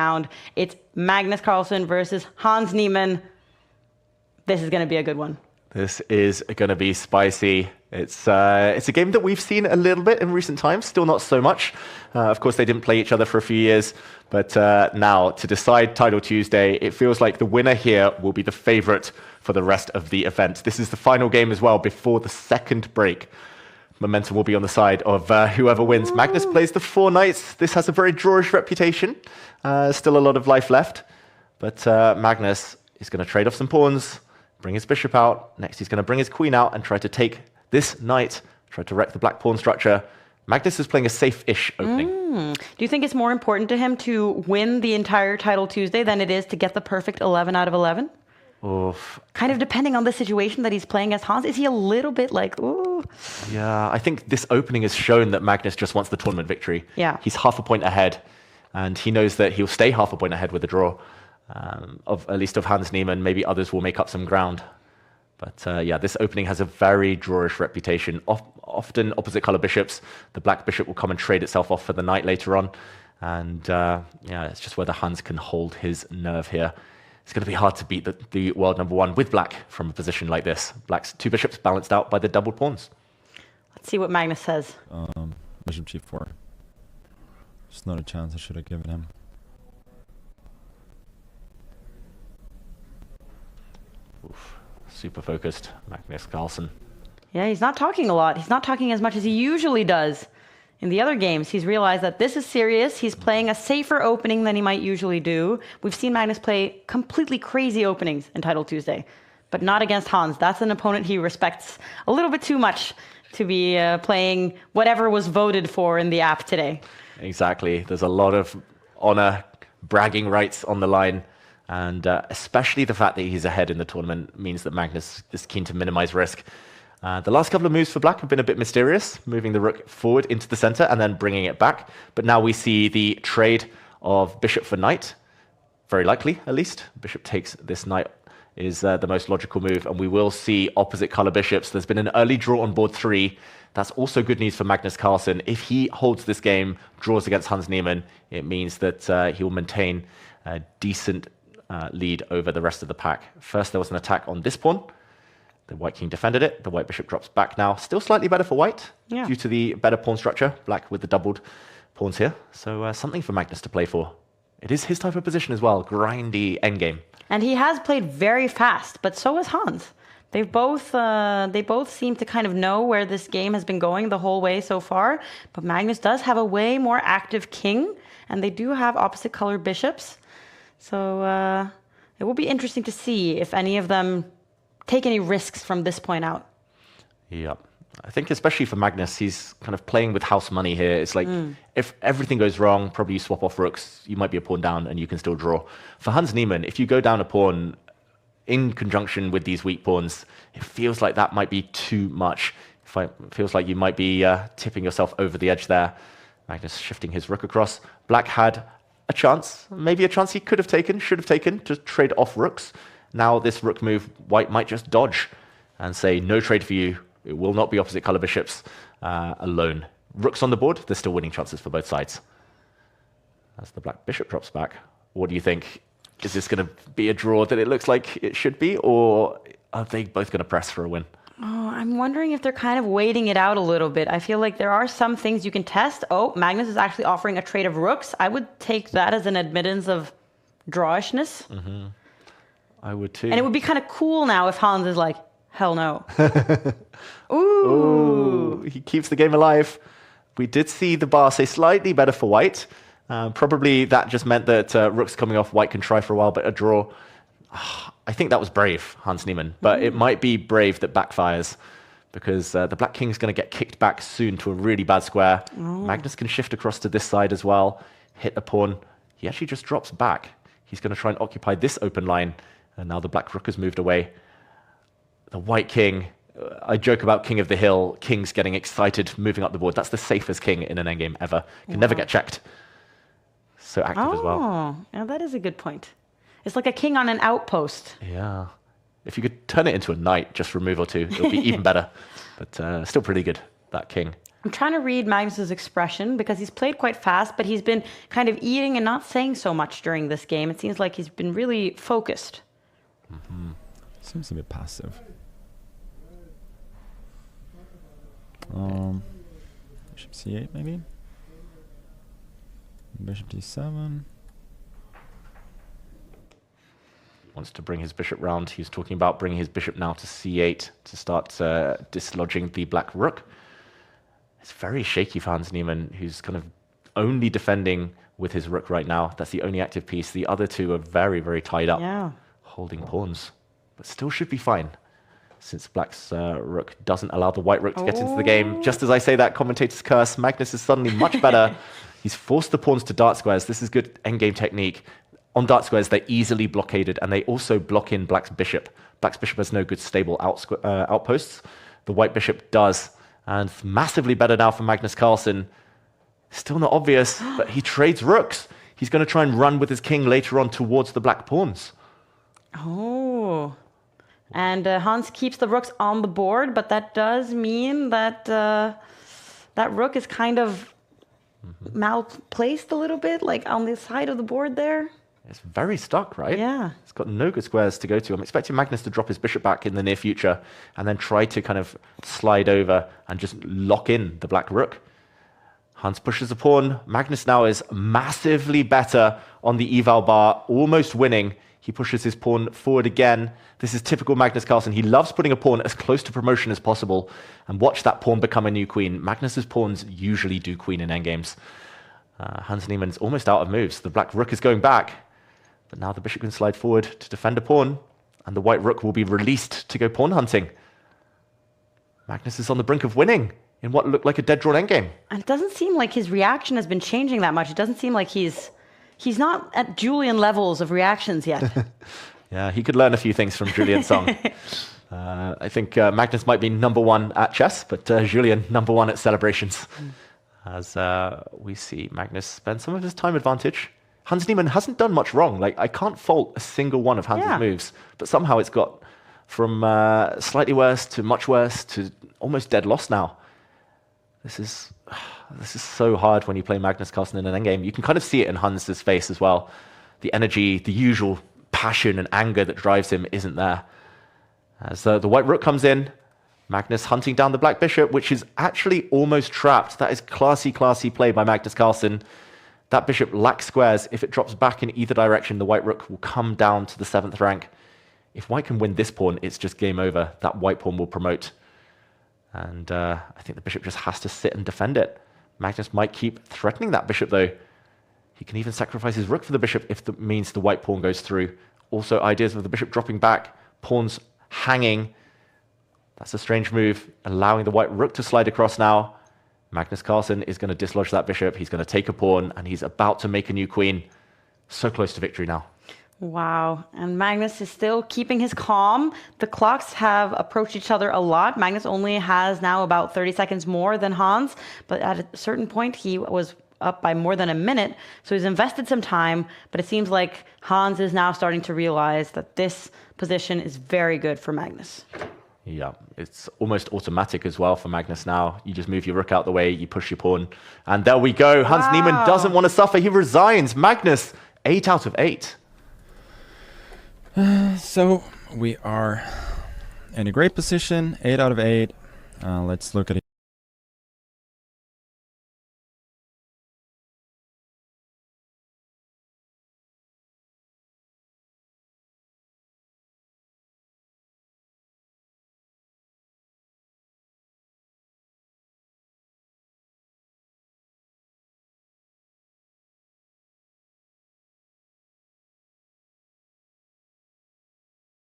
round. It's Magnus Carlsen versus Hans Niemann. This is going to be a good one. This is going to be spicy. It's a game that we've seen a little bit in recent times, still not so much. Of course, they didn't play each other for a few years, but now to decide Title Tuesday, it feels like the winner here will be the favorite for the rest of the event. This is the final game as well before the second break. Momentum will be on the side of whoever wins. Ooh. Magnus plays the 4 knights. This has a very drawish reputation. Still a lot of life left, but Magnus is going to trade off some pawns, bring his bishop out. Next, he's going to bring his queen out and try to take this knight, try to wreck the black pawn structure. Magnus is playing a safe-ish opening. Do you think it's more important to him to win the entire Title Tuesday than it is to get the perfect 11 out of 11? Oof. Kind of depending on the situation that he's playing as Hans. Is he a little bit like, ooh? Yeah, I think this opening has shown that Magnus just wants the tournament victory. Yeah. He's half a point ahead, and he knows that he'll stay half a point ahead with the draw. At least of Hans Niemann. Maybe others will make up some ground. But yeah, this opening has a very drawish reputation. Often opposite color bishops, the black bishop will come and trade itself off for the knight later on. And yeah, it's just whether Hans can hold his nerve here. It's going to be hard to beat the world #1 with black from a position like this. Black's 2 bishops balanced out by the doubled pawns. Let's see what Magnus says. Bishop g4. It's not a chance I should have given him. Oof. Super focused, Magnus Carlsen. Yeah, he's not talking a lot. He's not talking as much as he usually does. In the other games, he's realized that this is serious. He's playing a safer opening than he might usually do. We've seen Magnus play completely crazy openings in Title Tuesday, but not against Hans. That's an opponent he respects a little bit too much to be playing whatever was voted for in the app today. Exactly. There's a lot of honor, bragging rights on the line. And especially the fact that he's ahead in the tournament means that Magnus is keen to minimize risk. The last couple of moves for black have been a bit mysterious, moving the rook forward into the center and then bringing it back. But now we see the trade of bishop for knight. Very likely, at least. Bishop takes this knight is the most logical move. And we will see opposite color bishops. There's been an early draw on board 3. That's also good news for Magnus Carlsen. If he holds this game, draws against Hans Niemann, it means that he will maintain a decent lead over the rest of the pack. First, there was an attack on this pawn. The white king defended it. The white bishop drops back now. Still slightly better for white due to the better pawn structure. Black with the doubled pawns here. So something for Magnus to play for. It is his type of position as well. Grindy endgame. And he has played very fast, but so has Hans. They both seem to kind of know where this game has been going the whole way so far. But Magnus does have a way more active king, and they do have opposite color bishops. So it will be interesting to see if any of them take any risks from this point out. Yeah, I think especially for Magnus, he's kind of playing with house money here. It's like if everything goes wrong, probably you swap off rooks, you might be a pawn down and you can still draw. For Hans Niemann, if you go down a pawn in conjunction with these weak pawns, it feels like that might be too much. It feels like you might be tipping yourself over the edge there. Magnus shifting his rook across. Black had a chance, maybe a chance he could have taken, should have taken, to trade off rooks. Now this rook move, white might just dodge and say, no trade for you. It will not be opposite color bishops alone. Rooks on the board, there's still winning chances for both sides. As the black bishop drops back, what do you think? Is this going to be a draw that it looks like it should be, or are they both going to press for a win? Oh, I'm wondering if they're kind of waiting it out a little bit. I feel like there are some things you can test. Oh, Magnus is actually offering a trade of rooks. I would take that as an admittance of drawishness. I would too. And it would be kind of cool now if Hans is like, hell no. Ooh. Ooh. He keeps the game alive. We did see the bar say slightly better for white. Probably that just meant that rook's coming off, white can try for a while, but a draw. I think that was brave, Hans Niemann, but it might be brave that backfires because the black king's going to get kicked back soon to a really bad square. Magnus can shift across to this side as well, hit a pawn. He actually just drops back. He's going to try and occupy this open line, and now the black rook has moved away. The white king, I joke about king of the hill, king's getting excited, moving up the board. That's the safest king in an endgame ever. Can never get checked. So active as well. Oh, yeah, that is a good point. It's like a king on an outpost. Yeah. If you could turn it into a knight just for a move or two, it would be even better. But still pretty good, that king. I'm trying to read Magnus's expression because he's played quite fast, but he's been kind of eating and not saying so much during this game. It seems like he's been really focused. Seems a bit passive. Bishop c8 maybe? Bishop d7. Wants to bring his bishop round. He's talking about bringing his bishop now to c8 to start dislodging the black rook. It's very shaky for Hans Niemann, who's kind of only defending with his rook right now. That's the only active piece. The other two are very, very tied up, holding pawns, but still should be fine, since black's rook doesn't allow the white rook to get into the game. Just as I say that, commentator's curse, Magnus is suddenly much better. He's forced the pawns to dart squares. This is good endgame technique. On dart squares, they're easily blockaded, and they also block in black's bishop. Black's bishop has no good stable outposts. The white bishop does, and massively better now for Magnus Carlsen. Still not obvious, but he trades rooks. He's going to try and run with his king later on towards the black pawns. Oh. And Hans keeps the rooks on the board, but that does mean that that rook is kind of malplaced a little bit, like on the side of the board there. It's very stuck, right? Yeah. It's got no good squares to go to. I'm expecting Magnus to drop his bishop back in the near future and then try to kind of slide over and just lock in the black rook. Hans pushes a pawn. Magnus now is massively better on the eval bar, almost winning. He pushes his pawn forward again. This is typical Magnus Carlsen. He loves putting a pawn as close to promotion as possible and watch that pawn become a new queen. Magnus's pawns usually do queen in endgames. Hans Niemann's almost out of moves. The black rook is going back, but now the bishop can slide forward to defend a pawn, and the white rook will be released to go pawn hunting. Magnus is on the brink of winning in what looked like a dead-drawn endgame. And it doesn't seem like his reaction has been changing that much. It doesn't seem like he's not at Julian levels of reactions yet. Yeah, he could learn a few things from Julian Song. I think Magnus might be #1 at chess, but Julian #1 at celebrations. As we see Magnus spend some of his time advantage. Hans Niemann hasn't done much wrong. Like, I can't fault a single one of Hans's moves, but somehow it's got from slightly worse to much worse to almost dead loss now. This is so hard when you play Magnus Carlsen in an endgame. You can kind of see it in Hans's face as well. The energy, the usual passion and anger that drives him isn't there. As the white rook comes in, Magnus hunting down the black bishop, which is actually almost trapped. That is classy, classy play by Magnus Carlsen. That bishop lacks squares. If it drops back in either direction, the white rook will come down to the 7th rank. If white can win this pawn, it's just game over. That white pawn will promote. And I think the bishop just has to sit and defend it. Magnus might keep threatening that bishop, though. He can even sacrifice his rook for the bishop if that means the white pawn goes through. Also, ideas of the bishop dropping back, pawns hanging. That's a strange move, allowing the white rook to slide across now. Magnus Carlsen is going to dislodge that bishop. He's going to take a pawn, and he's about to make a new queen. So close to victory now. Wow. And Magnus is still keeping his calm. The clocks have approached each other a lot. Magnus only has now about 30 seconds more than Hans, but at a certain point, he was up by more than a minute. So he's invested some time, but it seems like Hans is now starting to realize that this position is very good for Magnus. Yeah, it's almost automatic as well for Magnus now. You just move your rook out the way, you push your pawn, and there we go. Hans Niemann doesn't want to suffer. He resigns. Magnus, 8 out of 8. So we are in a great position, 8 out of 8. Let's look at it.